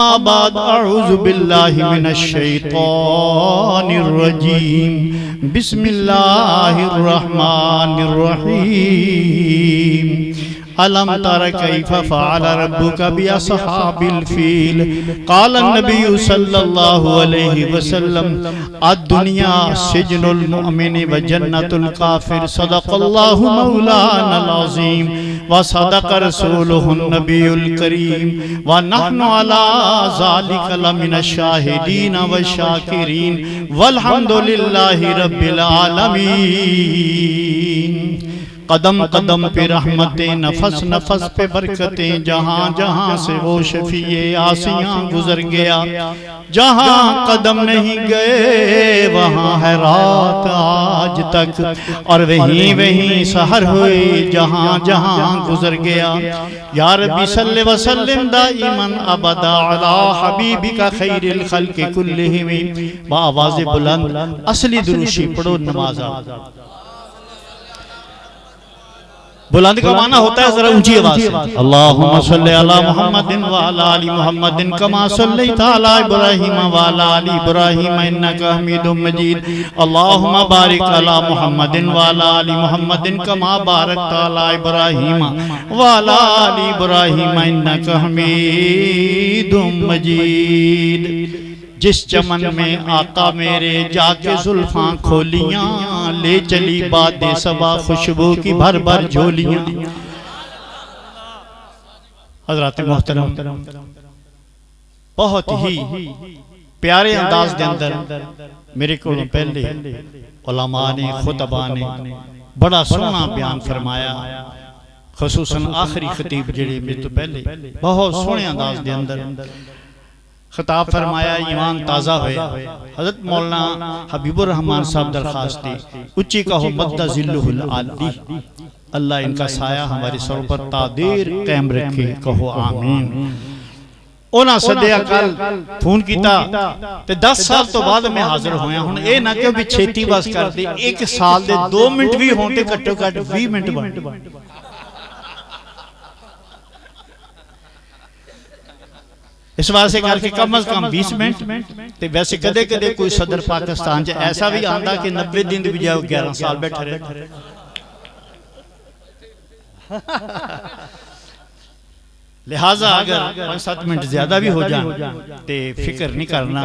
اما بعد اعوذ باللہ من الشیطان الرجیم بسم اللہ الرحمن الرحیم ألم تر كيف فعل ربك بأصحاب الفيل قال النبي صلى الله عليه وسلم الدنيا سجن المؤمن وجنة الكافر صدق الله مولانا العظيم وصدق رسوله النبي الكريم ونحن على ذلك لمن الشاهدين والشاكرين والحمد لله رب العالمين قدم قدم پہ رحمتیں نفس نفس پہ برکتیں جہاں جہاں سے وہ شفیع آسیاں گزر گیا جہاں قدم نہیں گئے وہاں ہے رات آج تک اور وہیں وہیں سحر ہوئی جہاں جہاں گزر گیا یا ربی صلی وسلم دائما ابدا علی حبیبک خیر الخلق کلہم با آواز بلند اصلی دروشی پڑھو نماز بلند کا معنی ہوتا ہے ذرا اونچی آواز سے اللہم صلی علی محمد وعلی آل محمد کما صلیت علی ابراہیم وعلی آل ابراہیم انکا حمید مجید اللہم بارک علی محمد وعلی آل محمد کما بارکت علی ابراہیم وعلی آل ابراہیم انکا حمید مجید جس چمن میں آقا میرے جا کے زلفاں کھولیاں لے چلی باد صبا خوشبو کی بھر بھر جھولیاں حضرات محترم بہت ہی پیارے انداز دے اندر میرے کو پہلے علماء نے خطبہ نے بڑا سونا بیان فرمایا خصوصاً آخری خطیب جڑے میں تو پہلے بہت سونے انداز دے اندر خطاب فرمایا ایمان تازہ ہوئے حضرت مولانا حبیب الرحمن صاحب درخواست دی اچھی کہو مدد ذلہ العالی اللہ ان کا سایہ ہماری سر پر تادیر قائم رکھے کہو آمین اونا صدیہ کل فون کیتا تے 10 سال تو بعد میں حاضر ہویا ہوں اے نہ کہ بھی چھیتی باز کر دی 1 سال دے 2 منٹ بھی ہوندے کٹو کٹ 20 منٹ بند اس واسے کر کے کم از کم 20 منٹ تے ویسے کدے کدے کوئی صدر پاکستان جے ایسا بھی آندہ کہ 90 دن بھی جاؤ 11 سال بیٹھا رہے لہٰذا اگر 5-7 منٹ زیادہ بھی ہو جائیں تے فکر نہیں کرنا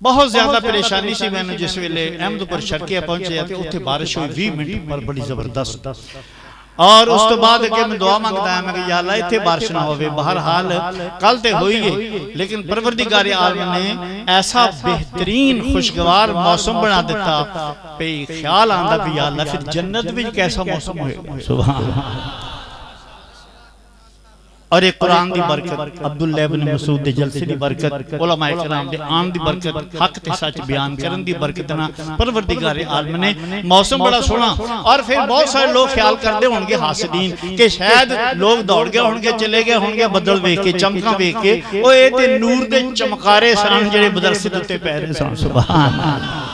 بہت زیادہ پریشانی سی میں نے جس ویلے احمد پر شرکیہ پہنچے جاتے اتھے بارش ہوئی 20 منٹ پر بڑی زبردست اور اس تو بعد کہ میں دعا مانگتا ہے میں کہ یا اللہ اتھے بارش نہ ہوئے بہرحال کل تے ہوئی گئی لیکن پروردگار عالم نے ایسا بہترین خوشگوار موسم بنا دیتا پہ خیال آندہ بھی یا اللہ پھر جنت بھی کیسا موسم ہوئے سبحان اور ایک قرآن دی برکت عبداللہ بن مسعود دے جلسے دی برکت علماء اکرام دے آن دی برکت حق تے سچ بیان کرن دی برکتنا پروردگار عالم نے موسم بڑا سونا اور پھر بہت سارے لوگ خیال کردے ہونگے حاسدین کہ شاید لوگ دوڑ گئے ہونگے چلے گئے ہونگے بدل بیک کے چمکاں بیک کے وہ اے تے نور دے چمکارے سان جڑے بدرسی دوتے پہرے سان سبحان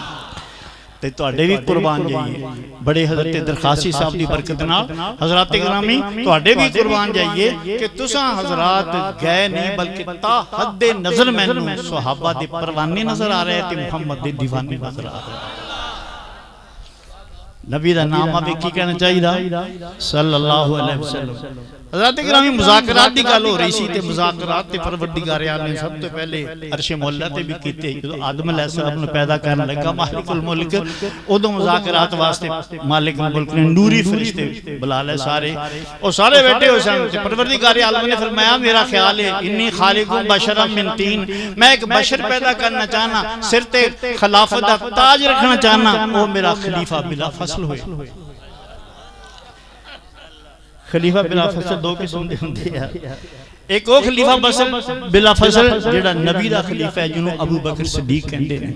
تے تو اڈے بھی قربان جائیے بڑے حضرت درخواسی صاحب دی برکتنا حضرات گرامی تو اڈے بھی قربان جائیے کہ تساں حضرات گئے نہیں بلکہ تا حد نظر میں صحابہ دے پروانے نظر آ رہے تھے محمد دے دیوانے نظر آ رہے نبی دا نام اب کی کہنا چاہیے صلی اللہ علیہ وسلم حضرات گرامی مذاکرات دی گل ہو رہی سی تے مذاکرات تے پروردگار عالم نے سب تو پہلے عرش مولا تے بھی کیتے جو آدم علیہ السلام نے پیدا کرنے لگا مالک الملک ادو مذاکرات واسطے مالک الملک نے نوری فرشتے بلا لے سارے اور سارے بیٹھے ہو سن پروردگار عالم نے فرمایا میرا خیال ہے انی خالق بشرا من طین میں ایک بشر پیدا کرنا چاہنا سر تے خلافت دا تاج رکھنا چاہنا وہ میرا خلیفہ بلا فصل ہوئے خلیفہ بلا فصل 2 قسم دے ہوندے ہیں ایک وہ خلیفہ بلا فصل جڑا نبی دا خلیفہ ہے جنہوں ابو بکر صدیق کہندے ہیں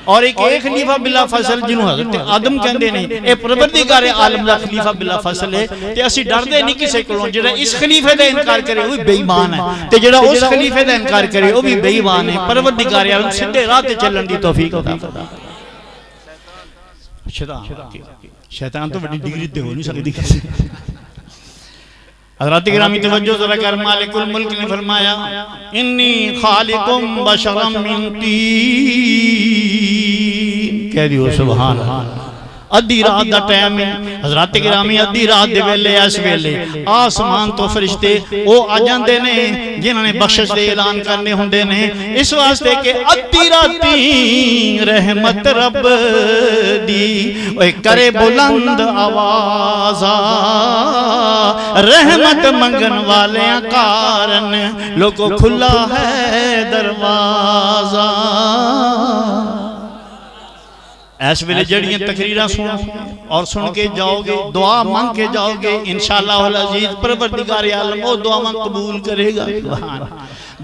اور ایک خلیفہ بلا فصل جنہوں حضرت آدم کہندے ہیں اے پروردگار عالم دا خلیفہ بلا فصل ہے تے اسی ڈر دے نہیں کسے کولوں جڑا اس خلیفے دا انکار کرے وہ بے ایمان ہے تے جڑا اس خلیفے دا انکار کرے وہ بھی بے ایمان ہے پروردگار عالم سیدھے راہ تے چلن دی توفیق عطا فرمائے شیطان تو بڑی ڈگری تے ہو نہیں سکتی حضرات گرامی توجہ ذرا کر، مالک الملک نے فرمایا انی خالقم بشرم من طین، کہہ دیو سبحان اللہ۔ ادھی رات دا ٹائم ہے حضرات گرامی، ادھی رات دے ویلے اس ویلے آسمان تو فرشتے او آ جاندے نے جنہاں نے بخشش دے اعلان کرنے ہوندے نے، اس واسطے کہ ادھی راتی رحمت رب دی اوے کرے بلند آوازا، رحمت منگن والیاں کارن لوگو کھلا ہے دروازہ۔ ایس ویلے جڑیاں تقریرہ سنو اور سن کے جاؤ گے، دعا مانگ کے جاؤ گے، انشاءاللہ العزیز پروردگار عالم وہ دعا مانگ قبول کرے گا۔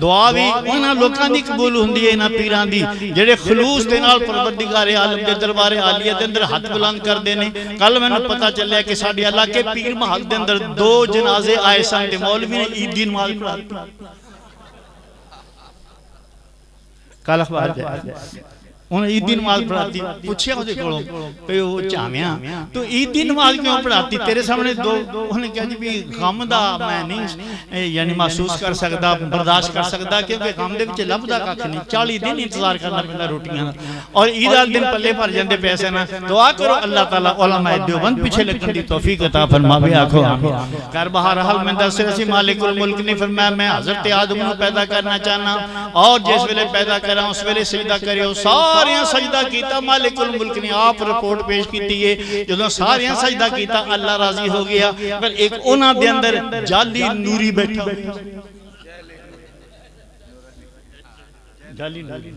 دعا بھی انہاں لوکاں دی قبول ہوندی ہے، انہاں پیران دی جڑے خلوص دے نال پروردگار عالم دے دربار عالیہ دے اندر ہاتھ بلند کر دینے۔ کل میں نے پتہ چلیا کہ ساڈے اللہ کے پیر محل دے اندر 2 جنازے آئے سن تے مولوی نے عید دی نماز پڑھائی۔ کل اخبار جائے انہیں عید دی نماز پڑھاتی، پوچھے مجھے کھولوں کہ وہ چاہمیاں تو عید دی نماز کیوں پڑھاتی؟ تیرے سامنے 2 انہیں کہا جی بھی غم دا میں نہیں یعنی محسوس کر سکتا، برداشت کر سکتا، کیونکہ غم دے وچ لب دا کھ نہیں، 40 دن انتظار کرنا پہندا روٹیاں اور عید آل دن پلے بھر جاندے پیسے نا۔ دعا کرو اللہ تعالیٰ علماء دیوبند پیچھے لگن دی توفیق عطا فرماوے، آکھو آمین۔ کر بہرحال میں دس رسی مالک الملک نے فرمایا میں حضرت آدم کو پیدا کرنا چاہنا، اور جس ویلے پیدا کرا اس ویلے سجدہ کریو، ساریاں سجدہ کیتا۔ مالک الملک نے آپ رپورٹ پیش کیتی ہے جدوں ساریاں سجدہ کیتا اللہ راضی ہو گیا، پر ایک انہاں دے اندر جعلی نوری بیٹھا، جعلی نوری،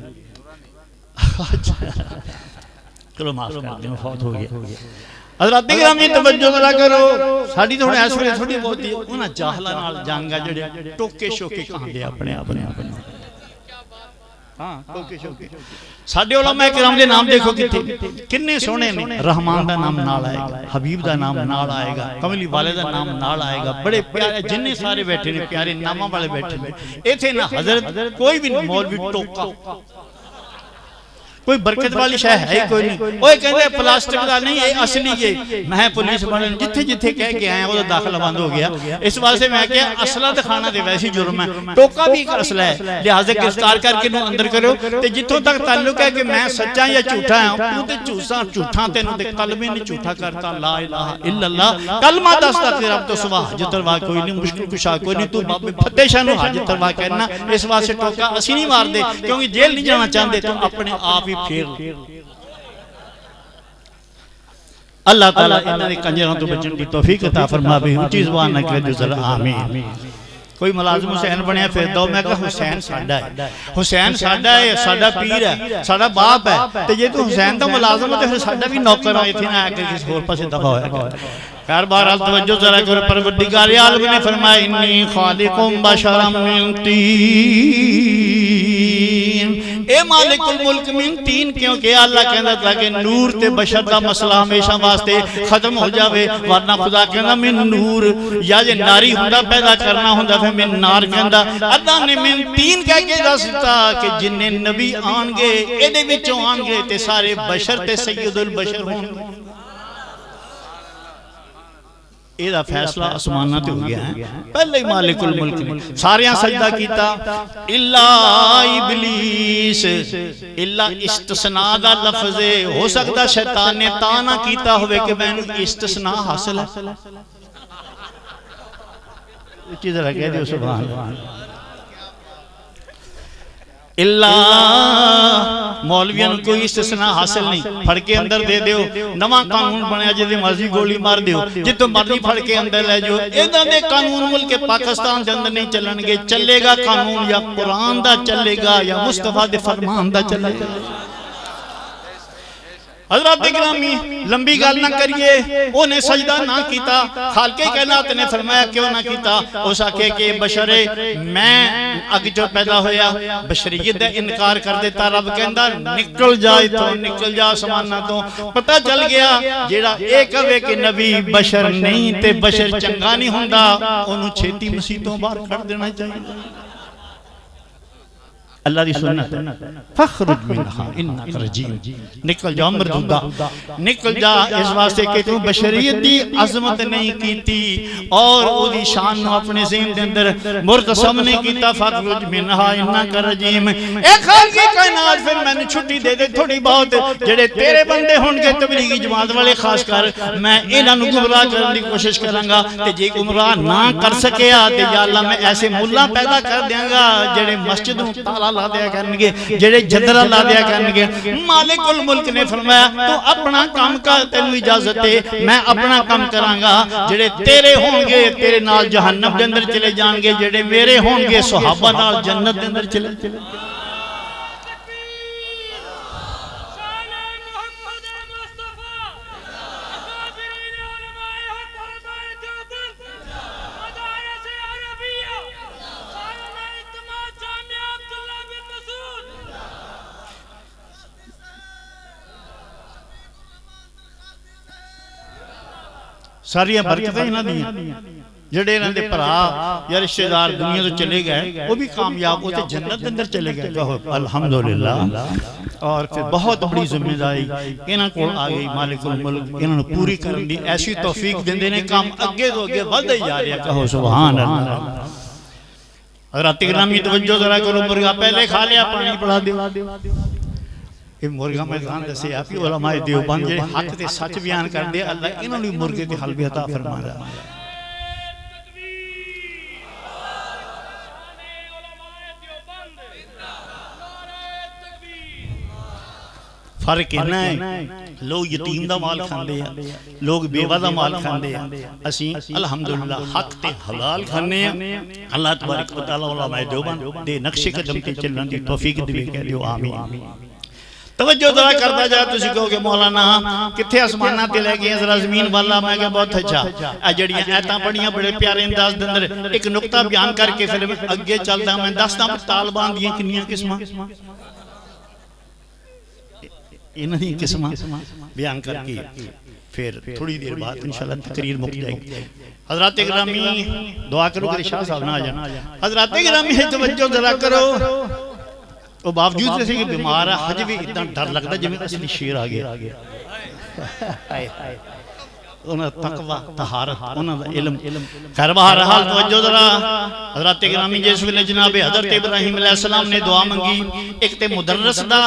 چلو معاف کر دیں فوت ہو گیا۔ حضرات گرامی توجہ ذرا کرو، ساڈی تو ایس ویلے تھوڑی بہت ہی انہاں جاہلاں نال جنگا جڑے ٹوکے شوکے کہاندے اپنے ساڈے علماء کرام دے نام دیکھو کتنے سونے نے، رحمان دا نام نال آئے گا، حبیب دا نام نال آئے گا، کملی والے دا نام نال آئے گا، بڑے پیارے جننے سارے بیٹھے نے پیارے نامہ والے بیٹھے نے۔ ایتھے نہ حضرت کوئی بھی مولوی ٹوکا، کوئی برکت والی شے ہے کوئی نہیں، وہ کہتے ہیں پلاسٹک دا نہیں ہے اصلی ہے۔ میں پولیس بڑھن جتھے جتھے کہہ کے آئے ہیں وہ داخلہ بند ہو گیا، اس واسطے میں کہا اصلہ دکھانا دے ویسی جرم ہے، ٹوکا بھی ایک اصلہ ہے، لہذا گرفتار کر کے نو اندر کرو۔ تے جتوں تک تعلق ہے کہ میں سچا یا جھوٹا ہوں، تو تے جھوٹا تینوں تے قلبی نے جھوٹا کرتا، لا الہ الا اللہ کلمہ دستا تیرا اب تو صبح حاجت روا کوئی نہیں، مشکل کشا کوئی نہیں، تو باب فتح شاہ نو حاجت روا کہنا۔ اس واسطے ٹوکا اسی نہیں مار دے، کیونکہ جیل نہیں جانا چاہتے تو اپنے آپ ہی پھیر اللہ تعالیٰ انہاں دے کنجراں تو بچن دی توفیق عطا فرماوے، اونچی زبان نہ کہہ جو ذرا آمین۔ کوئی ملازم حسین بنیا پھر دو میں کہا حسین ساڈا ہے، حسین ساڈا ہے، ساڈا پیر ہے، ساڈا باپ ہے، تو یہ تو حسین دا ملازم ہے تو پھر ساڈا بھی نوکر آئے تھے نہ آکر کسی اور پاسے دفع ہویا گا۔ خیر بہرحال توجہ ذرا کرو، پروردگار عالم نے فرمایا انی خالقم بشرم من طین، اے مالک الملک من تین، کیونکہ اللہ کہنا تھا کہ نور تے بشر دا مسئلہ ہمیشہ واسطے ختم ہو جاوے، ورنہ خدا کہنا من نور، یا جے ناری ہندہ پیدا کرنا ہندہ پھر من نار کہنا۔ اللہ نے من تین کہہ کے دستا کہ جنہیں نبی آنگے ایدے وچوں آنگے تے سارے بشر تے سید البشر ہوں۔ ایدہ فیصلہ آسمانہ تے ہو گیا ہے، پہلے ہی مالک الملک نے ساریاں سجدہ کیتا اللہ ابلیس، اللہ استثناء دا لفظ ہو سکتا شیطان نے تانا کیتا ہوئے کہ میں استثناء حاصل ہے، چیز رہ گئے دیو سبحان اللہ۔ اللہ مولویاں کوئی استثناء حاصل نہیں، پھڑ کے اندر دے دیو، نواں قانون بنیا جیدے مرضی گولی مار دیو، جتو مرضی پھڑ کے اندر لے جو، ایدہ دے قانون ملک پاکستان کے اندر نہیں چلن گے، چلے گا قانون یا قرآن دا چلے گا یا مصطفیٰ دے فرمان دا چلے گا۔ حضرات گرامی لمبی گال نہ کریے، انہیں سجدہ نہ کیتا، خالق کائنات نے فرمایا کیوں نہ کیتا، اس آکے کہ بشر میں اگ جو پیدا ہویا بشریت دے انکار کر دیتا، رب کہندہ نکل جائے تو نکل جا سمانہ تو، پتہ چل گیا جیڑا ایک ہوئے کہ نبی بشر نہیں تے بشر چنگا نہیں ہوندہ، انہوں چھیتی مسیحتوں بار کر دینا چاہیے۔ اللہ دی سنت فخرج منہا انک رجیم، نکل جا مردودہ، نکل جا، اس واسطے کہ تو بشریت دی عظمت نہیں کیتی اور او دی شان نو اپنے ذہن دے اندر مرتسم نہیں کیتا، فخرج منہا انک رجیم۔ اے خالقِ کائنات پھر میں نے چھٹی دے دے تھوڑی بہت، جڑے تیرے بندے ہون گے تبلیغی جماعت والے خاص کر، میں انہاں نو گمراہ کرنے دی کوشش کروں گا، تے جے گمراہ نہ کر سکیا تے یا اللہ میں ایسے ملا پیدا کر دیاں گا جڑے مسجدوں تالا لا دیا کرنگے، جڑے جدرہ لا دیا کرنگے۔ مالک الملک نے فرمایا تو اپنا کام کا تینو اجازت ہے، میں اپنا کام کروں گا، جڑے تیرے ہوں گے تیرے نال جہنم دے اندر چلے جان گے، جڑے میرے ہوں گے صحابہ نال جنت دے اندر چلے جان گے۔ ساریاں برکتیں ہی نہ دیا، جڑے انہوں نے پرا یا رشتہ دار دنیا تو چلے گئے وہ بھی کامیاب ہوتے جنت اندر چلے گئے، کہو الحمدللہ۔ اور پھر بہت بڑی ذمہ داری انہوں کو آ گئی، مالک الملک انہوں نے پوری کرن دی ایسی توفیق دن دینے، کام اگے تو اگے بڑھ ہی جا رہا، کہو سبحان اللہ۔ حضرات گرامی توجہ ذرا کرو، مرغا پہلے کھا لیا پانی پڑا دیا، یہ مرغا میدان دسے آپ کی علماء دیوبند جڑے حق تے سچ بیان کر دے، اللہ انہوں نے مرغے تے حل بھی عطا فرما رہا۔ فرق اتنا ہے، لوگ یتیم دا مال کھاندے ہیں، لوگ بیوہ دا مال کھاندے ہیں، اسی الحمدللہ حق تے حلال کھانے ہیں۔ اللہ تبارک و تعالی علماء دیوبند دے نقش قدم تے چلن دی توفیق دے، کہہ دیو آمین۔ توجہ ذرا کرتا جا، تسی کہو کہ مولانا کتھے آسمانہ تے لے گئے ذرا زمین والا، میں کہا بہت اچھا، اجڑیاں ایتاں پڑھیاں بڑے پیارے انداز دندر ایک نقطہ بیان کر کے پھر اگے چلتا میں دستا طالبان دیاں کنیاں قسمہ، انہاں دی قسمہ بیان کر کے پھر تھوڑی دیر بعد انشاءاللہ تقریر مک جائے گی۔ حضرات گرامی دعا کرو کہ شاہ صاحب نہ آ جانا۔ حضرات گرامی توجہ ذرا کرو، وہ باوجود سے کہ بیمار ہے، حج بھی اتنا ڈر لگتا جب میں اصلی شیر آگیا، انہاں تقوی طہارت انہاں علم۔ خیر بہرحال توجہ ذرا حضرات گرامی، جس ویلے جناب حضرت ابراہیم علیہ السلام نے دعا منگی، ایک تے مدرس دا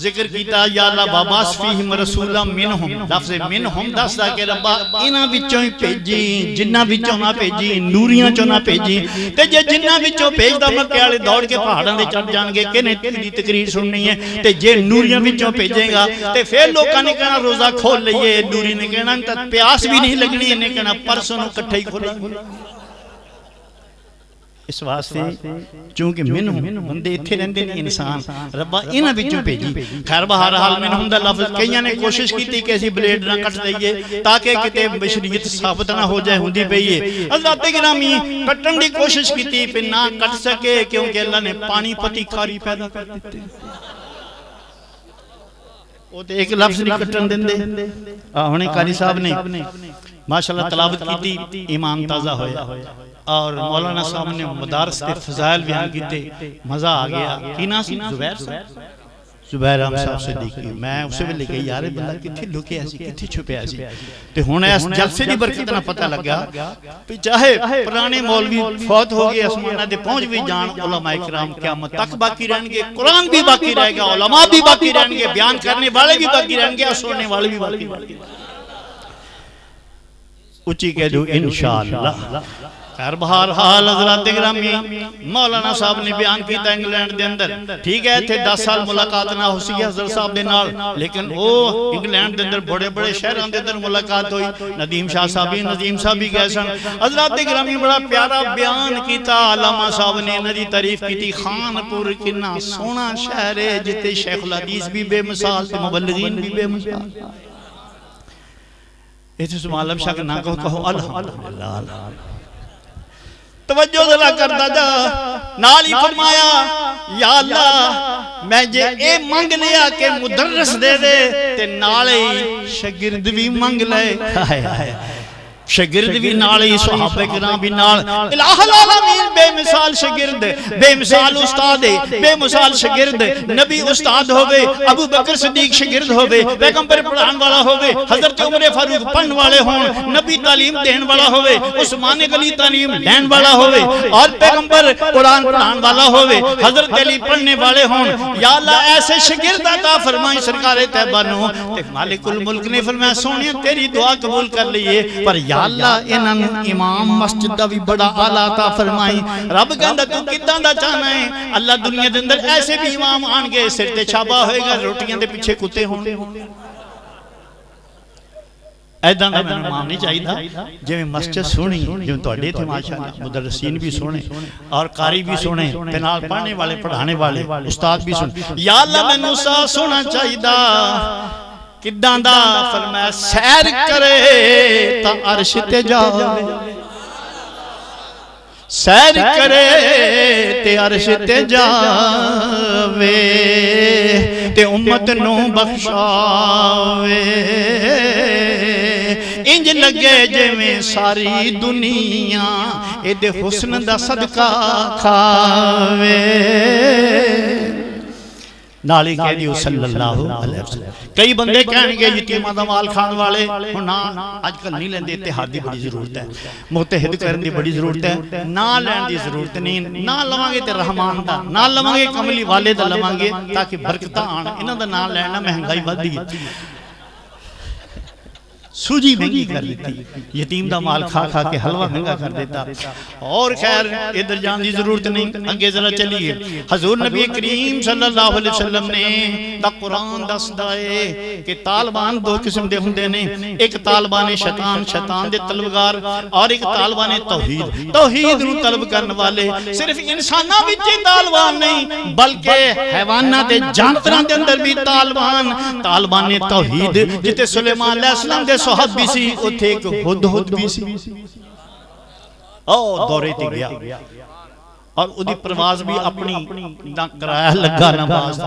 ذکر کیتا، یا اللہ باباس فیہم رسولا منہم، لفظ منہم دستا کہ ربا انہاں بچوں ہی بھیجی، جنہ بچوں نہ بھیجی، نوریاں چوں نہ بھیجی، تے جے جنہ بچوں بھیجدا مکے والے دوڑ کے پہاڑاں دے چڑھ جان گے کہ نے تیری تقریر سننی ہے، تے جے نوریاں بچوں بھیجے گا تے پھر لوکاں نے کہنا روزہ کھول لئیے، نوری نے کہنا پیاس بھی نہیں لگنی، انہیں کہنا پرسوں کٹھے ہی کھولا۔ اس واسطے چونکہ منہم بندے اتھے رہندے نہیں انسان، ربا انہاں بچوں بھیجی۔ خیر بہرحال منہم دا لفظ کئیاں نے کوشش کی تھی کہ ایسی بلیڈ نہ کٹ دئیے تاکہ کتے بشریت ثابت نہ ہو جائے، ہوندی پئیے۔ حضرات گرامی کٹن دی کوشش کی تھی پھر نہ کٹ سکے، کیونکہ اللہ نے پانی پتی کھاری پیدا کر دیتے، وہ تے ایک لفظ نہیں کٹن دن دے۔ ہونے قاری صاحب نے ماشاءاللہ تلاوت کی تھی، ایمان تازہ ہویا، اور مولانا صاحب نے مدارس تے فضائل بیان کی تھی، مزہ آگیا۔ کی ناسی زبیر صاحب، زبیر ہم صاحب سے دیکھی، میں اسے بھی لے گئی یار بندہ کتھے لکے ایسی کتھے چھپے ایسی، تو ہونے اس جلسے دی برکت نہ پتہ لگا، چاہے پرانے مولوی فوت ہو گئے اسمانہ دے پہنچ بھی جان، علماء اکرام قیامت تک باقی رہیں گے، قرآن بھی باقی رہے گا، علماء بھی باقی رہیں گے، بیان کرنے والے بھی باقی رہیں گے، اور سننے والے بھی باقی رہیں گے۔ اچھی کہہ دو انشاءاللہ۔ خیر بہرحال حضرات گرامی مولانا صاحب نے بیان کیتا انگلینڈ دے اندر، ٹھیک ہے تھے 10 سال ملاقات نہ ہو سی حضرت صاحب دے نال، لیکن وہ انگلینڈ دے اندر بڑے بڑے شہران دے اندر ملاقات ہوئی، ندیم شاہ صاحب بھی گئے سن۔ حضرات گرامی بڑا پیارا بیان کیتا، علامہ صاحب نے ندی تعریف کیتی، خان پور کنا سونا شہر ہے جتے شیخ الحدیث بھی بے مثال تے مبلغین بھی بے مثال۔ ایسے سمالم شاہ کے نہ کہو الحمدللہ۔ توجہ ذرا کرتا جا، نال ہی فرمایا یا اللہ میں جے اے منگ لیا کہ مدرس دے دے تے نال ہی شگرد بھی منگ لے۔ شگرد بھی نالی صحابہ کرام بھی نال الہ العالمین بے مثال شگرد بے مثال استاد بے مثال شگرد نبی استاد ہوئے ابو بکر صدیق شگرد ہوئے پیغمبر پڑھان والا ہوئے حضرت عمر فاروق پڑھن والے ہوں نبی تعلیم دین والا ہوئے عثمان غنی تعلیم دین والا ہوئے اور پیغمبر قرآن پڑھان والا ہوئے حضرت علی پڑھنے والے ہوں یا اللہ ایسے شگرد عطا فرمائیں سرکار طیبہ نو مالک الملک نے فرمایا سونے تیری دعا قبول کر لیے پر یا اللہ انہاں امام مسجد دا بھی بڑا آلہ عطا فرمائی رب کہندا تو کداں دا چاہنا ہے اللہ دنیا دے اندر ایسے بھی امام آن گے سر تے چھابا ہوئے گا روٹیاں دے پیچھے کتے ہوں ایدان دا میں امام نہیں چاہی تھا جو میں مسجد سونی جو توڑے تھے ماشاءاللہ مدرسین بھی سونے اور قاری بھی سونے پنال پڑھنے والے پڑھانے والے استاد بھی سونے یا اللہ میں نوسا سونا چاہی دا کداں دا فرمایا سیر کرے تا عرش تے جاوے سیر کرے تے عرش تے جاوے تے امت نو بخشاوے انج لگے جے میں ساری دنیا اے دے حسن دا صدقہ کھاوے نالی کہہ دیو صلی اللہ علیہ وسلم کئی بندے کہنے گے یتیمہ دا مال کھان والے نا آج کل نہیں لیندے اتحاد دی بڑی ضرورت ہے متحد کرن دی بڑی ضرورت ہے نا لین دی ضرورت نہیں نا لوانگے تے رحمان دا نا لوانگے کملی والے دا لوانگے تاکہ برکتہ آن انہاں دا نا لینا مہنگائی بڑھ دی سوجی مہنگی کر لیتی یتیم دا مال کھا کھا کے حلوہ مہنگا کر دیتا اور خیر ادھر جان دی ضرورت نہیں انگے ذرا چلیے حضور نبی کریم صلی اللہ علیہ وسلم نے دا قرآن دس دائے کہ طالبان دو قسم دے ہندے نے ایک طالبان شیطان شیطان دے طلبگار اور ایک طالبان توحید توحید نو طلب کرنے والے صرف انسانہ بھی طالبان نہیں بلکہ حیوانات جانتران دے اندر بھی طالبان توحید جتے سلیمان علیہ السلام دے صحب بھی سی اتھے ایک ہد بھی سی دورے تے گیا اور ادھی پرواز بھی اپنی کرایا لگا نماز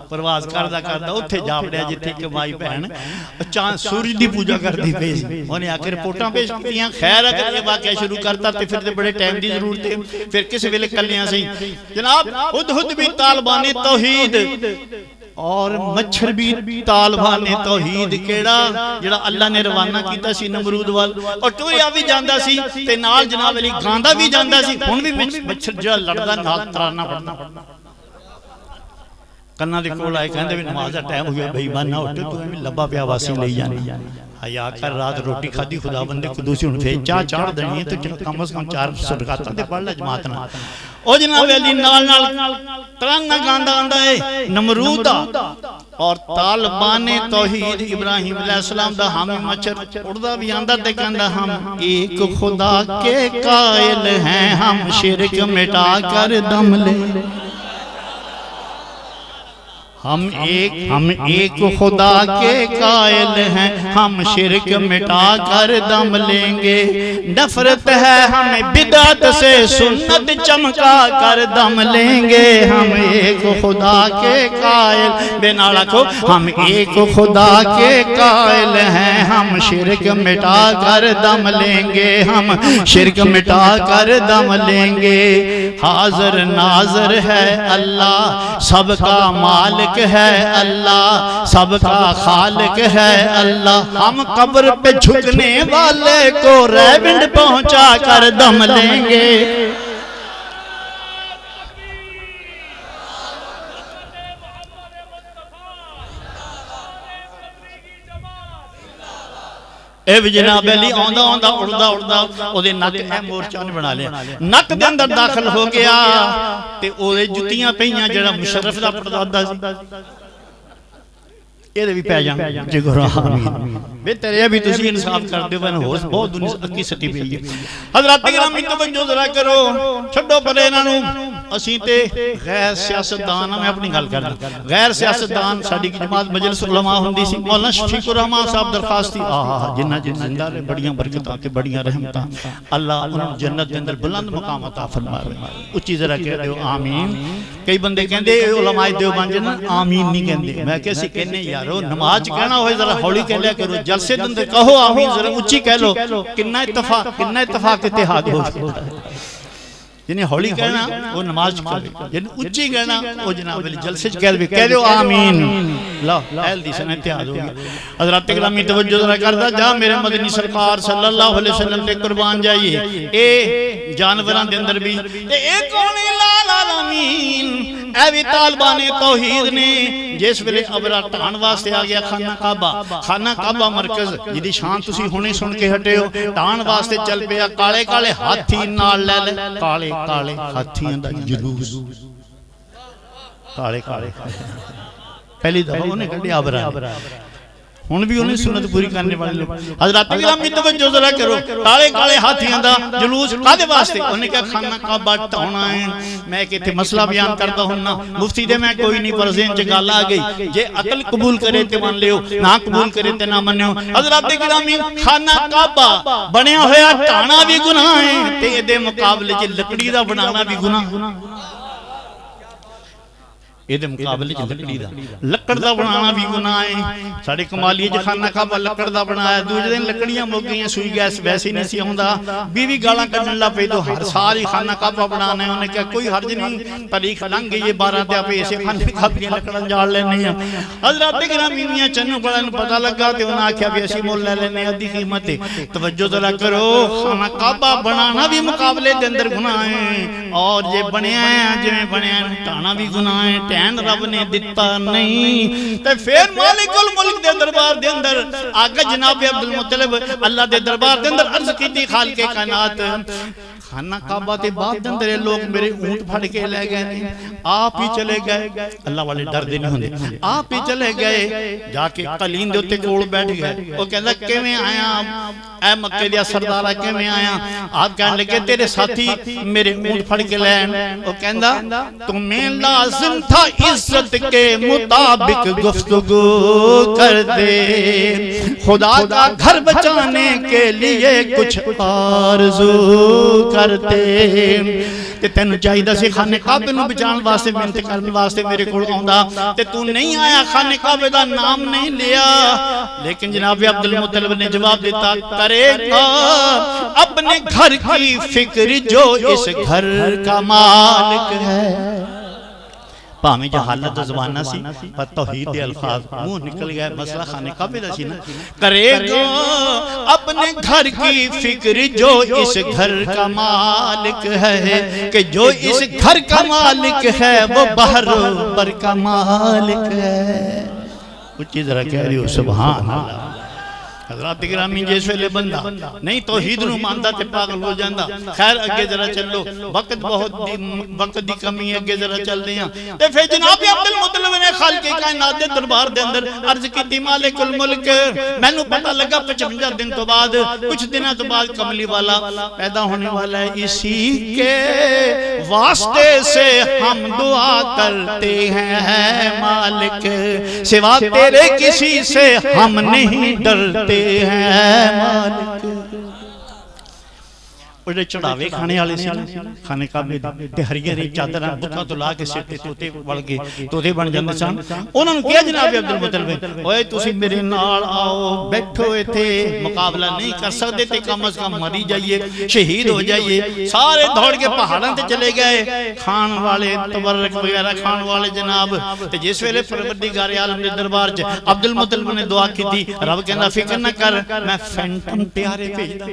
پرواز کردہ اتھے جا پڑیا جتھے کمائی بہن چاند سورج دی پوجا کر دی پیش انہیں آکر رپورٹاں پیش کرتی ہیں خیر اگر یہ واقعہ شروع کرتا تو پھر بڑے ٹائم دی ضرورت ہے پھر کس ویلے کلیاں سی جناب ہد بھی طالبان توحید اور مچھر بھی طالبان توحید کیڑا جڑا اللہ نے روانہ کیتا سی نمرود وال اور ٹویا بھی جاندہ سی تے نال جناب علی گاندہ بھی جاندہ سی ہون بھی مچھر جو لڑدا نال ترانا پڑنا کنا دے کول آئے کہندے بھی نماز دا ٹائم ہویا بھائی بان نہ اٹھے تو ہمیں لبا پیا واسی لئی جانی حیا کر رات روٹی کھادی خدا بندے قدوسی ان پھر چاڑ دنی ہے تو کم از کم 4 صدقاتاں تے پڑھ لے جماعت نہ او جناب علی نال ترانا گاندہ آندہ ہے نمرود اور طالبان توحید ابراہیم علیہ السلام دا ہم مچھر اڑدہ بھی آندہ تے کہندہ ہم ایک خدا کے قائل ہیں ہم شرک مٹا کر دم لے ہم ایک خدا کے قائل ہیں ہم شرک مٹا کر دم لیں گے نفرت ہے ہمیں بدعت سے سنت چمکا کر دم لیں گے ہم ایک خدا کے قائل بینالا کو ہم ایک خدا کے قائل ہیں ہم شرک مٹا کر دم لیں گے ہم شرک مٹا کر دم لیں گے حاضر ناظر ہے اللہ سب کا مالک ہے اللہ سب کا خالق ہے اللہ ہم قبر پہ جھکنے والے کو ریونڈ پہنچا کر دم لیں گے اے بھی جناب علی آندہ اڑدہ او دے نک اے مورچہ نے بنا لیا نک دے اندر داخل ہو گیا تے او دے جتیاں پہیاں جڑا مشرف دا پردادہ سی یہ دے بھی پہ جاں جگہ آمین بہتر ہے بھی تسی انصاف کر دے بہن ہوس بہت دنیا اکی سٹی پہ ہے حضرات اکرامی توجہ ذرا کرو چھڑو پڑے انہوں اسی تے غیر سیاستدان میں اپنی گل کرنا غیر سیاستدان ساڑی کی جماعت مجلس علماء ہوندی سی مولانا شفیق الرحمان صاحب درخواست تھی جنہ زندہ رہے بڑیاں برکتاں کے بڑیاں رحمتاں اللہ انہوں جنت اندر بلند مقام عطا فرما رہے اچھی ذرا کہہ دے آمین کئی بندے کہندے علماء دیوبند نا آمین نہیں کہندے میں کہسی کہنے یارو نماز کہنا ہوئے ذرا ہولی کہہ لیا کرو جلسے دن دے کہو آمین ذرا اچھی کہہ لو کنہ اتفاق اتحاد ہو یعنی ہولی کہنا وہ نماز کرے یعنی اچھی کہنا وہ جناب جلسے کہہ لو آمین لا اہل دی سن اتحاد ہو گیا حضرات اکرامی توجہ ذرا کرتا جا میرے مدنی سرکار صلی اللہ علیہ وسلم تے قربان جائیے اے جانوران دے اندر بھی اے کون العالمین اے بھی طالبان توحید نے جس ویلے ابرا ٹان واسطے آ گیا خانہ کعبہ مرکز جدی شان تسی ہونے سن کے ہٹے ہو ٹان واسطے چل پیا کالے کالے ہاتھی نال لے لے کالے کالے ہاتھیاں دا جلوس کالے کالے پہلی دفعہ انہیں کہتے ابرا ہن بھی انہیں سنت پوری کرنے والے لوگ حضرات اکرامی توجہ ذرا کرو کالے کالے ہاتھیاں دا جلوس کادے واسطے انہیں کہا خانہ کعبہ ٹھاؤنا ہے میں کہتے مسئلہ بیان کرتا ہوں نا مفتی دے میں کوئی نہیں پر ذہن جگال آ گئی جے عقل قبول کرے تے مان لیو نہ قبول کرے تے نہ منیو حضرات اکرامی خانہ کعبہ بنیا ہویا ٹھانا بھی گناہ ہے تے دے مقابلے چ لکڑی دا بنانا بھی گناہ یہ مقابلے چ لکڑی دا لکڑ دا بنانا بھی گناہ ہے ساڑے کمالیے جو خانہ کعبہ لکڑ دا بنایا دوسرے دن لکڑیاں مک گئیں سوئی گیس ویسے نہیں سی ہوندا بیوی گالاں کرنے اللہ پہ تو ہر ساری خانہ کعبہ بنانا ہے انہیں کہا کوئی حرج نہیں تاریخ لنگ گئی یہ 12 تے آپ ایسے خانہ کعبہ لکڑاں جاڑ لینے ہیں حضرات گرامی میاں چنو بڑا پتہ لگا تے انہاں آکھیا بھی ایسی مول لے لینے ادھی قیمت توجہ ذرا کرو خانہ کعبہ بنانا بھی مقابلے دے اندر گناہ ہے اور یہ بنیا ہے جو بنیا ہے ٹانا بھی گناہ ہے رب نے دیتا نہیں تے پھر مالک الملک دے دربار دے اندر آگا جناب عبدالمطلب اللہ دے دربار دے اندر عرض کی تھی خالق کائنات خانہ کعبہ تے بعد دے اندر لوگ میرے اونٹ پھڑ کے لے گئے آپ ہی چلے گئے اللہ والے ڈر دے نہیں ہوندے آپ ہی چلے گئے جا کے قلین دے اتے کول بیٹھ گئے وہ کہندا کیویں آیا اے مکے دیا سردارہ کیویں آیا آپ کہنے لگے تیرے ساتھی میرے اونٹ پھڑ کے لین وہ کہندا تمہیں لازم تھا عزت کے مطابق گفتگو کر دے خدا کا گھر بچانے کے لیے کچھ آرزو کرتے تے تینو چاہی دا سی خانہ کعبے نو بچان واسطے منت کرنے واسطے میرے کول آوندا تے تو نہیں آیا خانہ کعبے دا نام نہیں لیا لیکن جناب عبدالمطلب نے جواب دیتا کرے گا اپنے گھر کی فکر جو اس گھر کا مالک ہے پاہمیں جو حالت زبانہ سی پر توحید دے الفاظ منہ نکل گئے مسئلہ خانہ کعبے دا سی نا کرے گا اپنے گھر کی فکر جو اس گھر کا مالک ہے کہ جو اس گھر کا مالک ہے وہ بحر پر کا مالک ہے کچھ چیز رہا کہہ رہی ہو سبحان اللہ حضرات گرامی جیس ویلے بندہ نہیں توحید نو ماندا تے پاگل ہو جاندا خیر اگے ذرا چلو وقت بہت وقت دی کمی اگے ذرا چل دے ہیں تے پھر جناب عبدالمطلب نے خالق کائنات دے دربار دے اندر عرض کیتی مالک الملک مینوں پتہ لگا 55 دن تو بعد کچھ دنوں تو بعد کملی والا پیدا ہونے والا ہے اسی کے واسطے سے ہم دعا کرتے ہیں مالک سوا تیرے کسی سے ہم نہیں ڈرتے ہیں مالک اڑے چڑھاوے کھانے والے سی کھانے کعبے تے ہریاں ری چادراں بتاں تو لا کے سر تے توتے وڑ کے توتے بن جاندے سن انہاں نوں کہیا جناب عبدالمطلب اوئے تسی میرے نال آؤ بیٹھو ایتھے مقابلہ نہیں کر سکدے تے کم از کم مری جائیے شہید ہو جائیے سارے دوڑ کے پہاڑاں تے چلے گئے کھان والے تبرک وغیرہ کھان والے جناب تے جس ویلے پروردگار عالم دے دربار چ عبدالمطلب نے دعا کیتی رب کہندا فکر نہ کر میں فینٹم پیارے بھیجدا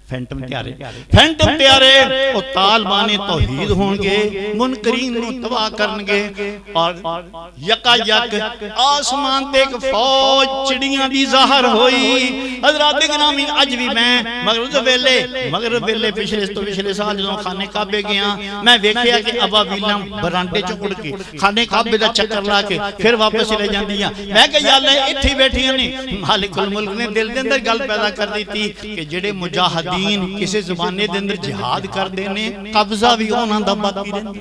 فینٹم پیارے وہ طالبان توحید ہوں گے منکرین نو تباہ کرنگے اور یکا یک آسمان تے ایک فوج چڑیاں دی ظاہر ہوئی حضرات گرامی اج بھی میں مغرب ویلے پچھلے سال جدوں خانہ کعبے گیا میں ویکھیا کہ ابابیلاں برانڈے چ اڑ کے خانہ کعبے دا چکر لا کے پھر واپس چلے جاندیاں میں کہ یا اللہ ایتھے بیٹھیاں نے مالک الملک نے دل دے اندر گل پیدا کر دیتی کہ جڑے مجاہد کسی زبانے دے اندر جہاد کر دینے قبضہ بھی ہونا دا باقی رہنے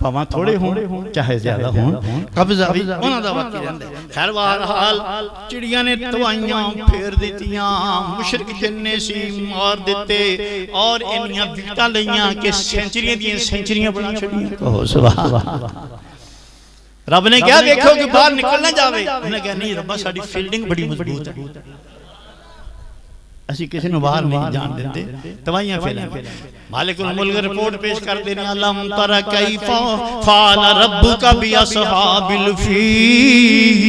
پاواں تھوڑے ہوں چاہے زیادہ ہوں قبضہ بھی انہاں دا باقی رہندا ہے خیر بہرحال چڑیاں نے توائیاں پھیر دیتیاں مشرک جنے سی مار دیتے اور انیاں وکٹاں لئیاں کہ سینچریاں دیاں سینچریاں بنا چھڑیاں کہو سبحان اللہ رب نے کیا دیکھو کہ باہر نکلنا جاوے انہوں نے کہا نہیں ربا ساڑی فیلڈنگ بڑی مضبوط ہے اسی کسی نے باہر نہیں جان دیتے توائیاں پھیلیں مالک الملک رپورٹ پیش کر دینے علم تر کیفا فعل ربک باصحاب الفیل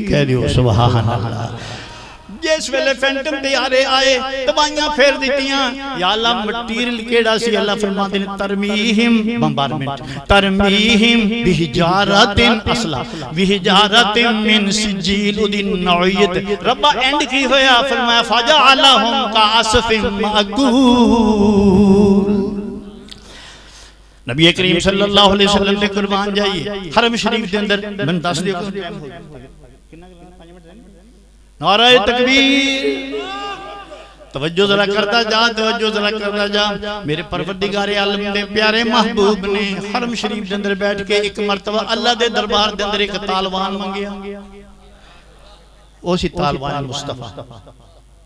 کہہ دیو سبحان اللہ جس ویلے فینٹم دیارے آئے توائیاں پھیر دیتیاں یا اللہ مٹیرل کیڑا سی اللہ فرما دینے ترمیہم بمبارمنٹ ترمیہم بحجارت اصلا بحجارت من سجیل ادن نوعیت ربا اینڈ کی ہویا فرمایا فجعلہم کعصف مأکول نبی کریم صلی اللہ علیہ وسلم نے قربان جائیے حرم شریف دے اندر من دس دیو نعرہ تکبیر توجہ ذرا کرتا جا توجہ ذرا کرتا جا میرے پروردگار عالم دے پیارے محبوب نے حرم شریف دے اندر بیٹھ کے ایک مرتبہ اللہ دے دربار دے اندر ایک طالبان منگیا اسی طالبان مصطفیٰ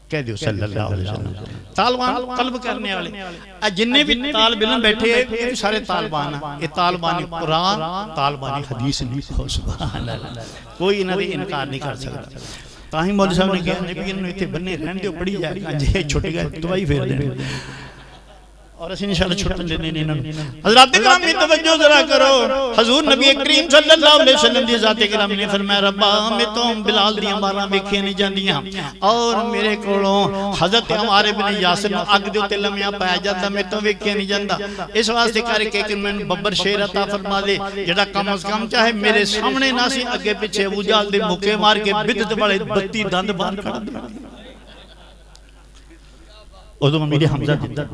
کہہ دیو صلی اللہ علیہ وسلم طالبان قلب کرنے والے جننے بھی طالب علم بیٹھے یہ سارے طالبان ہیں یہ طالبانی قرآن طالبانی حدیث نہیں سبحان اللہ کوئی انہوں نے انکار نہیں کر سکتا تاہی مولی صاحب نے کہا نبی انہوں نے بننے رہنے دیو پڑی جائے انجھے چھوٹے گئے تو آئی پھیر دینے اور اسی انشاءاللہ چھوٹن دینے حضرات کرامی توجہ ذرا کرو حضور نبی کریم صلی اللہ علیہ وسلم دی ذات کرامی نے فرمایا ربا میں تو بلال دیاں بارہ بیکھے نہیں جاندیاں اور میرے کولوں حضرت عمار بن یاسر اگ دیو تلمیاں پایا جاتا میں تو بیکھے نہیں جاندہ اس واسطے کہہ رہے کہ میں ببر شیر عطا فرما دے جڑا کم از کم چاہے میرے سامنے نہ سی اگے پیچھے ابو جہل دے مکے مار کے بدت والے بتی دند باندھ کھڑا دے ادھو میرے حمزہ جدہ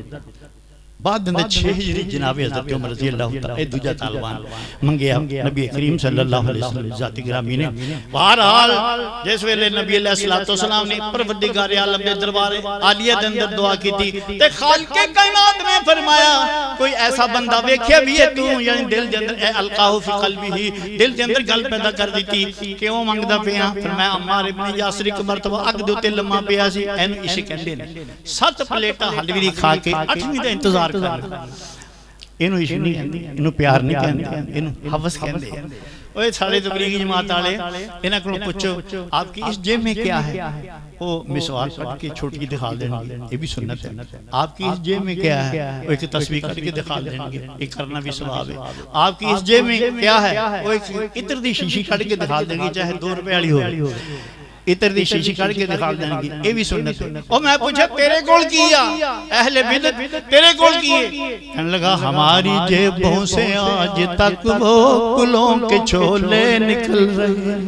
بعد دندے 6 ہجری جناب حضرت عمر رضی اللہ تعالیٰ دوجہ طالبان منگیا نبی کریم صلی اللہ علیہ وسلم ذاتی گرامی نے بہرحال جس ویلے نبی علیہ السلام نے پروردگار عالم دے دربار عالیہ دے اندر دعا کی تھی تے خالق کائنات نے فرمایا کوئی ایسا بندہ ویکھیا بھی ہے تو یعنی دل دے اندر اے القاہ فی قلبی ہی دل دے اندر گل پیدا کر دیتی کہ وہ منگدا پیا فرمایا عمار ابن یاسر ایک مرتبہ اگ دے تے لمحہ پیا سی اینو اسے کہندے نے 7 پلیٹاں حلوی کھا کے 8ویں دا انتظار انہوں عشق نہیں کہندے انہوں پیار نہیں کہندے انہوں حوث کہندے اوہ سارے تبلیغی جماعت آلے انہاں کو پوچھو آپ کی اس جیب میں کیا ہے وہ مسواک کٹ کے چھوٹی دکھا دیں گے یہ بھی سنت ہے آپ کی اس جیب میں کیا ہے وہ ایک تصویر کٹ کے دکھا دیں گے یہ کرنا بھی ثواب ہے آپ کی اس جیب میں کیا ہے وہ ایک عطر دی شیشی کٹ کے دکھا دیں گے چاہے 2 روپے والی ہو عطر دی شیشی کر کے دکھا دیں گی یہ بھی سنت ہے اور میں پوچھا تیرے گول کیا اہل بدت تیرے گول کیے کہنے لگا ہماری جیبوں سے آج تک وہ گلوں کے چھولے نکل رہے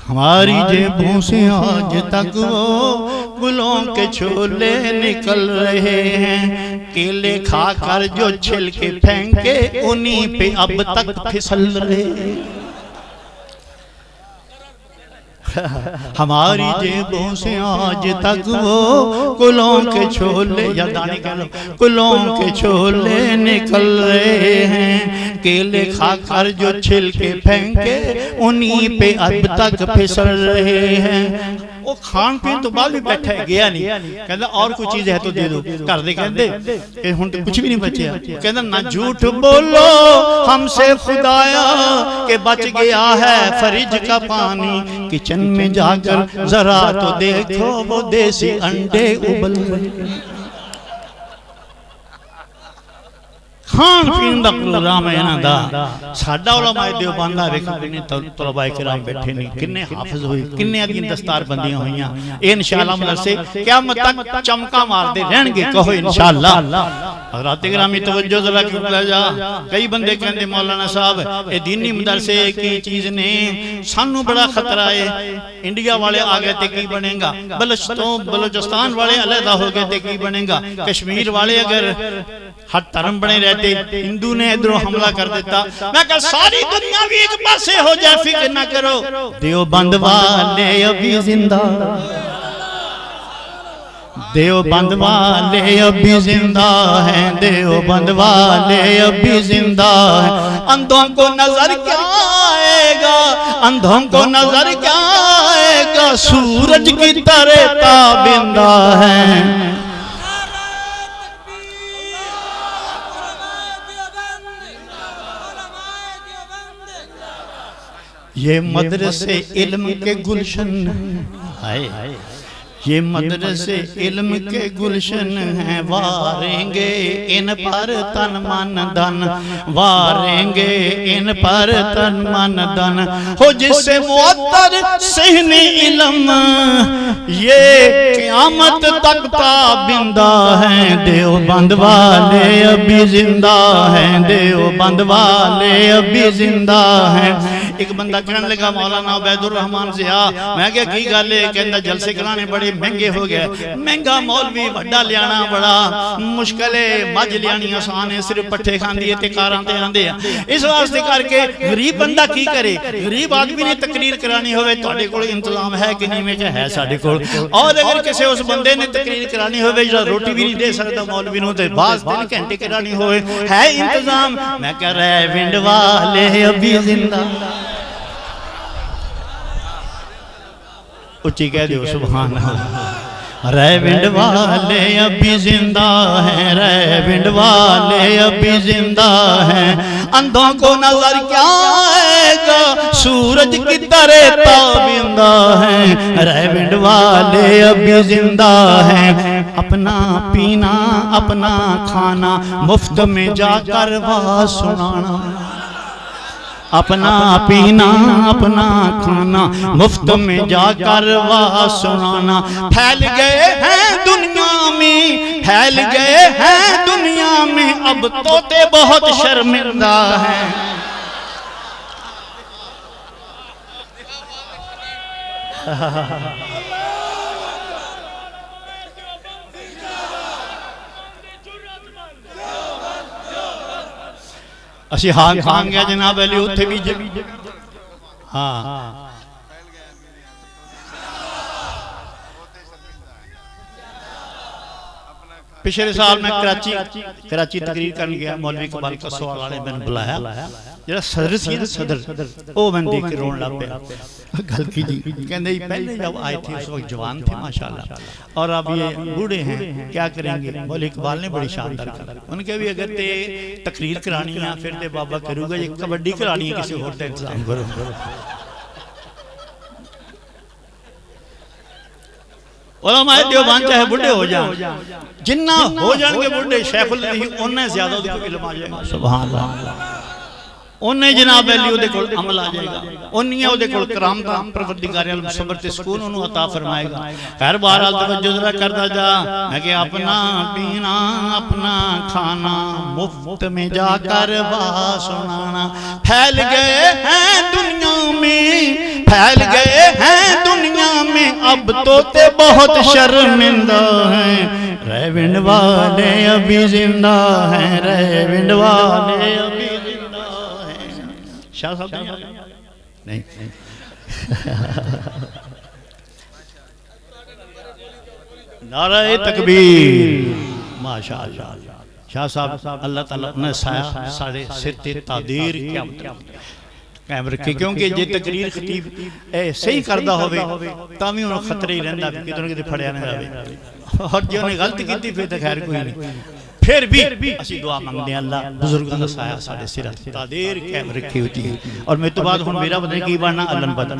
ہماری جیبوں سے آج تک وہ گلوں کے چھولے نکل رہے ہیں کیلے کھا کر جو چھل کے پھینکے انہی پہ اب تک پھسل رہے ہیں ہماری جیبوں سے آج تک وہ گلوں کے چھولے یا دانے کہہ لو گلوں کے چھولے نکل رہے ہیں کیلے کھا کر جو چھل کے پھینکے انہی پہ اب تک پھسل رہے ہیں وہ کھان پین تو بعد بھی بیٹھا ہے گیا نہیں کہتا اور کوئی چیز ہے تو دے دو کر دے کہتے کچھ بھی نہیں بچے کہتا نہ جھوٹ بولو ہم سے خدایا کہ بچ گیا ہے فریج کا پانی کچن میں جا کر ذرا تو دیکھو وہ دیسی انڈے ابل رہے خان پین دا پروگرام ہے نا دا ساڑھا علماء دیوبندہ رکھا کنے طلباء کرام بیٹھے نہیں کنے حافظ ہوئی کنے اگین دستار بندیاں ہوئیاں انشاءاللہ مدرسے قیامت تک چمکا مار دے رہن گے کہو انشاءاللہ حضرات گرامی توجہ ذرا کیا جا کئی بندے کہندے مولانا صاحب اے دینی مدرسے کی چیز نے سانو بڑا خطرہ ہے انڈیا والے آگئے تے کی بنیں گا بلوچستان والے علیحدہ ہو گئے تے کی بنیں گا کشمیر والے اگر ہٹ ترم بنے رہتے ہندو نے ادھروں حملہ کر دیتا میں کہا ساری دنیا بھی ایک پاسے ہو جائے فکر نہ کرو دیوبند والے ابھی زندہ دیوبند والے ابھی زندہ ہیں، دیوبند والے ابھی زندہ ہیں۔ اندھوں کو نظر کیا آئے گا، اندھوں کو نظر کیا آئے گا، سورج کی طرح تابندہ ہیں۔ یہ مدرسے علم کے گلشن ہیں، یہ مدرسے علم کے گلشن ہیں، واریں گے ان پر تن من دن، واریں گے ان پر تن من دن۔ ہو جس سے معطر صحن علم، یہ قیامت تک تابندہ ہیں۔ دیوبند والے ابھی زندہ ہیں، دیوبند والے ابھی زندہ ہیں۔ ایک بندہ کہنے لگا مولانا عبید الرحمن ضیاء، میں کہا کی گالے، کہندہ جلسے کرانے بڑے مہنگے ہو گئے، مہنگا مولوی بڑا لیانا بڑا مشکل ہے، مجھ لیانی آسان ہے، صرف پٹھے کھان دیئے تے کاران تے آن دے۔ اس واسطے کر کے غریب بندہ کی کرے، غریب آدمی نے تقریر کرانی ہوئے توڑے کوئی انتظام ہے کہ نہیں، میں کہا ہے ساڑھے کوئی، اور اگر کسی اس بندے نے تقریر کرانی ہوئے جو روٹی بھی نہیں دے سکتا مولوی نو تے بعض دن گھنٹے کرانی ہوئے ہے انتظام، میں کہہ رہے ونڈ والے ابھی زندہ۔ اچھی کہہ دیو سبحان اللہ۔ ریونڈ والے ابھی زندہ ہیں، ریونڈ والے ابھی زندہ ہیں، اندھوں کو نظر کیا آئے گا، سورج کی طرح تابندہ ہیں۔ ریونڈ والے ابھی زندہ ہیں، اپنا پینا اپنا کھانا مفت میں جا کر وہ سنانا، اپنا پینا اپنا کھانا مفت میں جا کر وہ سنانا۔ پھیل گئے ہیں دنیا میں، پھیل گئے ہیں دنیا میں، اب طوطے بہت شرمندہ ہیں۔ اسی ہاں کھان گیا جناب علی اتھے بھی ہاں پچھلے سال میں کراچی تقریر کرنے گیا، مولوی اقبال کا سوال آنے میں نے بلایا، جڑا صدر سی نا صدر، او میں دیکھ کے رون لگ پیا، گل کی جی کہندے پہلے جب آئے تھے اس وقت جوان تھے ماشاءاللہ، اور اب یہ بوڑھے ہیں کیا کریں گے۔ مولوی اقبال نے بڑی شاندار کہا، ان کے بھی اگر تے تقریر کرانی ہے پھر تے بابا کروں گا، یہ کبڈی کرانی ہے کسی اور تے انتظام کرو۔ علماء دیوبند چاہے بڑھے ہو جائیں، جنہ ہو جائیں گے بڑھے، شیخ اللہ انہیں زیادہ دے کو علم آ جائے گا، سبحان اللہ، انہیں جناب علی دے کول عمل آ جائے گا، انہیں دے کول کرامتا پروردگار عالم صبر تے سکون انہوں عطا فرمائے گا۔ خیر بہرحال توجہ ذرا کرتا جا، میں کہ اپنا پینا اپنا کھانا مفت میں جا کر وہ سنانا۔ پھیل گئے ہیں دنیا میں، پھیل گئے ہیں دنیا میں، اب طوطے بہت شرمندہ ہیں۔ ریونڈ والے ابھی زندہ ہیں، ریونڈ والے ابھی زندہ ہیں۔ شاہ صاحب نہیں نعرہ تکبیر، ماشاءاللہ شاہ صاحب اللہ تعالیٰ نے سایہ ساڑھے ستے تعدیر کیا قائم رکھے، کیونکہ یہ تقریر خطیب صحیح کردہ ہوئے تامی انہوں خطرے ہی رہندہ بھی کتنے کتے پھڑیا نہیں رہے، اور جو انہیں غلط کی تھی پھر تو خیر کوئی نہیں، پھر بھی اسی دعا مانگ دیں اللہ بزرگوں کا سایہ ساڑھے سرت تعدیر قائم رکھی ہوتی ہے۔ اور میں تو بات ہوں میرا بدنے کی بارنا علم بدن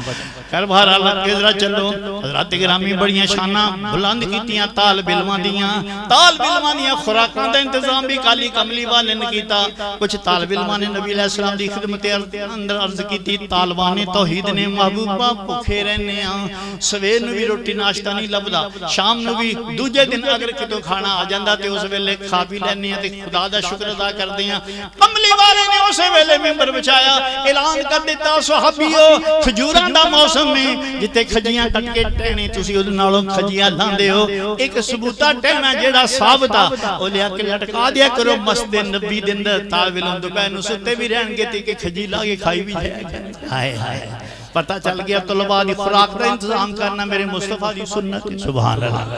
خیر بہر اللہ کے ذرا چلو، حضرات گرامی بڑیاں شانہ بلند کیتیاں، طالب علمان دیاں خوراکوں دا انتظام بھی کالی کملی والے نے کیتا۔ کچھ طالب علمان نبی علیہ السلام دی خدمت اندر عرض کی تھی، طالبان توحید نے محبوبہ بکھے رہنے ہیں، سویر نو بھی روٹی ناشتہ نہیں لبدا، شام نو بھی دوجہ دن اگر کتو کھانا آ جاندہ تے اس ویلے کھا بھی لینی ہیں، خدا دا شکر ادا کر دیا۔ کملی والے نے اسے ویلے ممبر بچایا، اعلان کر دیتا صحابیو کھجوران دا موسم میں جتے کھجیاں کٹ کے ٹہنے تسی ادھر نالوں کھجیاں لاندے ہو، ایک ثبوتہ ٹہنا جیڑا ثابتا او لیا کے لٹکا دیا کرو مسجد نبی دن دا طالب دوپہر نو ستے بھی رہن گے تھی کہ کھجی لاگے کھائی بھی جائے۔ ہائے ہائے پتہ چل گیا طلباء دی خوراک دا انتظام کرنا میرے مصطفیٰ دی سنت، سبحان اللہ۔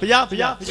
50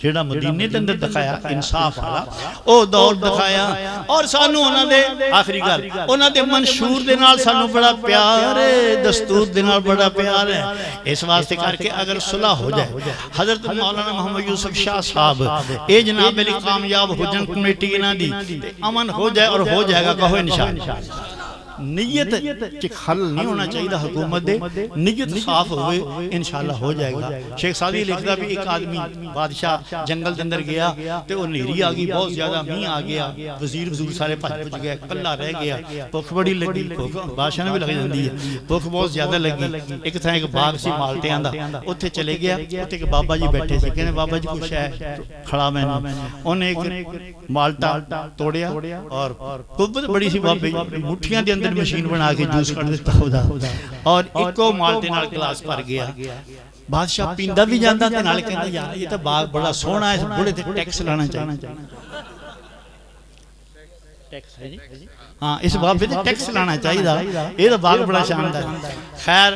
جڑا مدینے دے اندر دکھایا انصاف والا او دور دکھایا اور سانو انہاں دے آخری گل انہاں دے منشور دے نال سانو بڑا پیار ہے دستور دے نال بڑا پیار ہے اس واسطے کر کے اگر صلح ہو جائے حضرت مولانا محمد یوسف شاہ صاحب اے جناب علی کامیاب ہو جن کمیٹی نہ دی امن ہو جائے اور ہو جائے گا کہو انشاءاللہ نیت کہ خل نہیں ہونا چاہیے حکومت دے نیت صاف ہوئے انشاءاللہ ہو جائے گا شیخ سعدی لکھتا بھی ایک آدمی بادشاہ جنگل اندر گیا تو وہ نیری آگئی بہت زیادہ مین آگیا وزیر وزور سارے پچ گئے کلا رہ گیا بھوک بڑی لگی بادشاہ نے بھی لگ جاندی ہے بھوک بہت زیادہ لگی ایک تھا ایک باغ سی مالتے آندہ اتھے چلے گیا اتھے کہ بابا جی بیٹھے سے کہنے بابا جی کچھ ہے کھڑا میں نے انہیں ایک مالٹا توڑیا اور قوت بڑی سی بابا مٹھیاں دے اندر مشین بنا کے جوس کر دیتا ہودا اور ایکو مالٹے نال گلاس پر گیا بادشاہ پیندہ بھی جاندہ تھے نالے کہندہ یار یہ تو باغ بڑا سونا ہے بڑے تھے ٹیکس لانا چاہیے ہاں اس باغ پہ ٹیکس لانا چاہیے یہ تو باغ بڑا شاندار خیر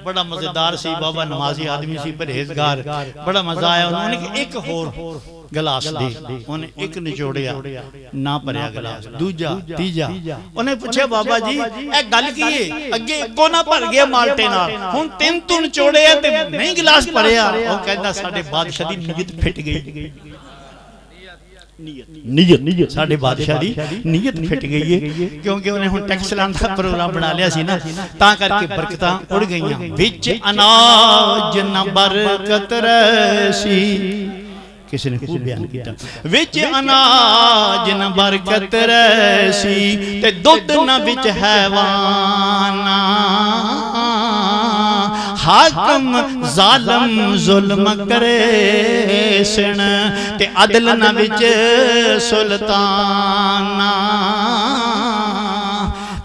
بڑا مزیدار سی بابا نمازی آدمی سی پرہیزگار بڑا مزہ آیا انہوں نے کہ ایک اور گلاس دی انہیں ایک نچوڑیا نہ پریا گلاس دوجا تیجا انہیں پوچھے بابا جی ایک گل کیے اگے کو نہ پر گیا مالٹے نال ہن تین تو نچوڑیا تے نہیں گلاس پریا وہ کہتا ساڑھے بادشاہ دی نیت پھٹ گئی نیت ساڑھے بادشاہ دی نیت پھٹ گئی ہے کیونکہ انہیں ہن ٹیکس لان کا پروگرام بنا لیا سی نا تاں کر کے برکتاں اڑ گئیاں وچ اناج نہ برکت رسی کسی نے خوب بیان کیتا وچ اناج نہ برکت رسی تے دودھ نہ وچ حیوانا حاکم ظالم ظلم کرے سن تے عدل نہ وچ سلطانا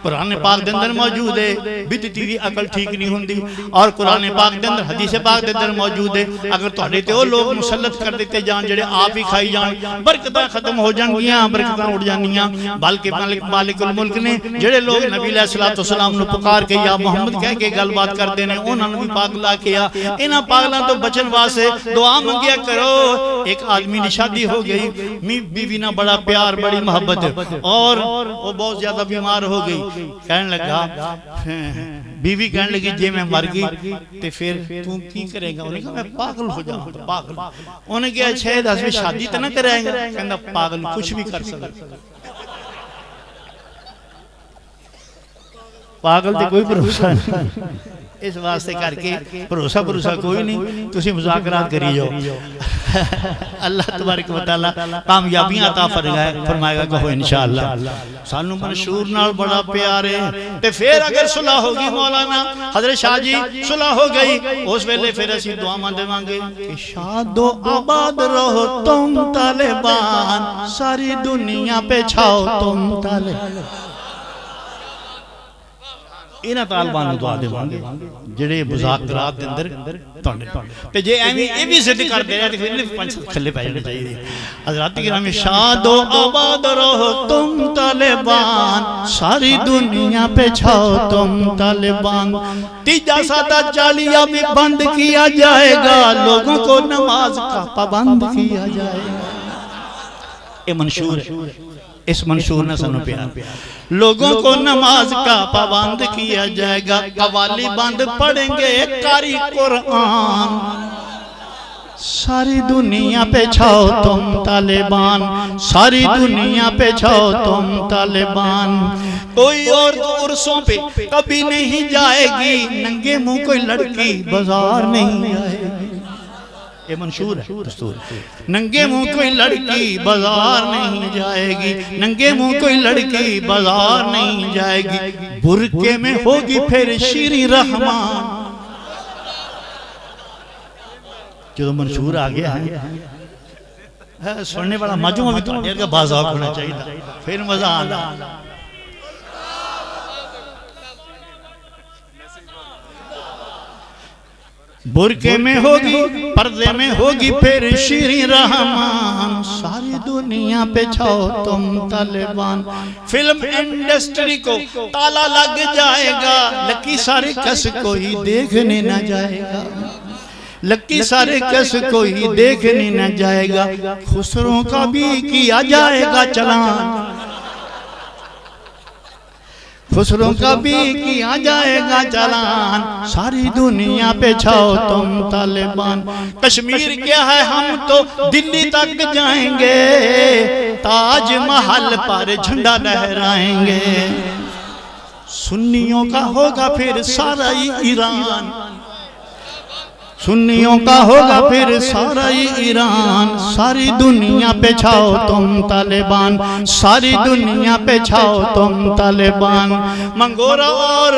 قرآن پاک دے اندر موجود ہے بیتی تیری عقل ٹھیک نہیں ہوندی اور قرآن پاک دے اندر حدیث پاک دے اندر موجود ہے اگر تہاڈے تے وہ لوگ مسلط کر دیتے جان جڑے آپ ہی کھائی جان برکتاں ختم ہو جان گیاں برکتاں اڑ جانیاں بلکہ مالک الملک نے جڑے لوگ نبی علیہ السلام نو پکار کے یا محمد کہہ کے گل بات کرتے ہیں انہاں نو بھی پاگلا کیا انہاں پاگلاں تو بچن واسطے دعا منگیا کرو ایک آدمی کی شادی ہو گئی بیوی نہ بڑا پیار بڑی محبت اور وہ بہت زیادہ بیمار ہو گئی کہنے لگا بیوی کہنے لگی جے میں مر گئی تے پھر تم کی کرے گا انہیں کہا میں پاگل ہو جاؤں پاگل انہیں کہا چھے دس میں شادی تو نہ کریں گا کہنے پاگل کچھ بھی کر سکتا پاگل تے کوئی بھروسہ نہیں اس واسطے کر کے بھروسہ کوئی نہیں تسی مذاکرات کری جاؤ اللہ تبارک و تعالی کامیابیاں عطا فرمائے گا کہو انشاءاللہ سانو منشور نال بڑا پیار ہے تے پھر اگر صلح ہوگی مولانا حضرت شاہ جی صلح ہو گئی اس ویلے پھر اسی دعا مانگے مانگے کہ شاد و آباد رہو تم طالبان ساری دنیا پہ چھاؤ تم طالبان اینا طالبان دعا دے مانگے جڑے مذاکرات دے اندر تے جے ایمی اے بھی ضد کر دے رہے تے پھر پنچ کھلے پہ جانے چاہیے حضرات کرام شاد و آباد رہو تم طالبان ساری دنیا پہ چھاؤ تم طالبان تیجا سادہ جالیہ بھی بند کیا جائے گا لوگوں کو نماز کا پابند کیا جائے گا یہ منشور ہے اس منشور نے سنو پیار لوگوں کو نماز کا پابند کیا جائے گا قوالی بند پڑھیں گے قاری قرآن ساری دنیا پہ چھاؤ تم طالبان ساری دنیا پہ چھاؤ تم طالبان کوئی اور عرصوں پہ کبھی نہیں جائے گی ننگے منہ کوئی لڑکی بازار نہیں آئے گی یہ منشور ہے دستور ننگے منہ کوئی لڑکی بازار نہیں جائے گی ننگے منہ کوئی لڑکی بازار نہیں جائے گی برکے میں ہوگی پھر شیریں رحمان جو منشور آگے ہے سننے والا مجموعہ بھی تو کا بازار ہونا چاہیے پھر مزہ آنا برکے میں ہوگی پردے میں ہوگی پھر شیریں رحمان ساری دنیا پہ چھاؤ تم طالبان فلم انڈسٹری کو تالا لگ جائے گا لکی سارے کس کوئی دیکھنے نہ جائے گا لکی سرکس کوئی دیکھنے نہ جائے گا، خسروں کا بھی کیا جائے گا چلان، خسروں کا بھی کیا جائے گا چلان، ساری دنیا پہ چھاؤ تم طالبان۔ کشمیر کیا ہے ہم تو دلی تک جائیں گے، تاج محل پر جھنڈا لہرائیں گے، سنیوں کا ہوگا پھر سارا ایران، سنیوں کا ہوگا پھر سارا ایران، ساری دنیا پہ چھاؤ تم طالبان، ساری دنیا پہ چھاؤ تم طالبان۔ منگورا اور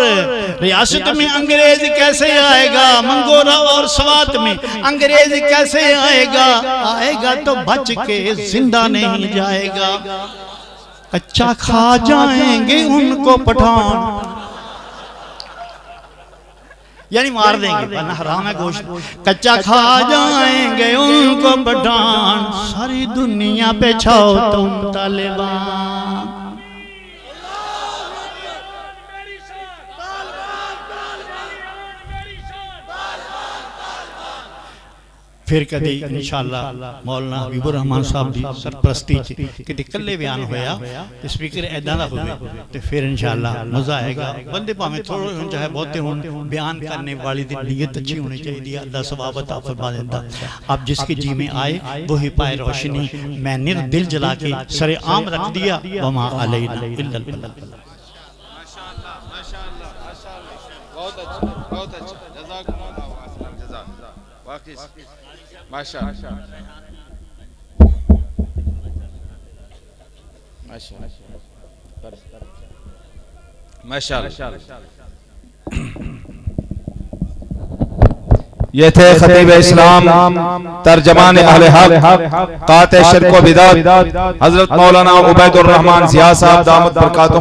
ریاست میں انگریز کیسے آئے گا، منگورا اور سوات میں انگریز کیسے آئے گا، آئے گا تو بچ کے زندہ نہیں جائے گا، کچا کھا جائیں گے ان کو پٹھان، یعنی مار دیں گے ورنہ حرام ہے گوشت، کچا کھا جائیں گے ان کو پٹھان، ساری دنیا پہ چھاؤ تم طالبان۔ پھر کدی انشاءاللہ مولانا حبیب الرحمان صاحب دی سرپرستی کدی کلے بیان ہویا سپیکر ایداں دا ہوئے تو پھر انشاءاللہ مزہ آئے گا، بندے پاہمیں تھوڑے ہوں چاہے بہتے ہوں، بیان کرنے والی دی نیت اچھی ہونی چاہیے، اللہ ثواب عطا فرما دیتا۔ اب جس کی جی میں آئے وہی پائے روشنی، میں نر دل جلا کے سر عام رکھ دیا، وما علینا الا البلاغ۔ ماشاءاللہ ماشاءاللہ ماشاءاللہ، بہت اچھا بہت اچھا، جزاکم اللہ خیر جزا، واقعی ماشاءاللہ ماشاءاللہ۔ یہ تھے خطیب اسلام ترجمان اہل حق قاطع شرک و بدعت حضرت مولانا عبید الرحمان ضیاء صاحب دامت برکاتہم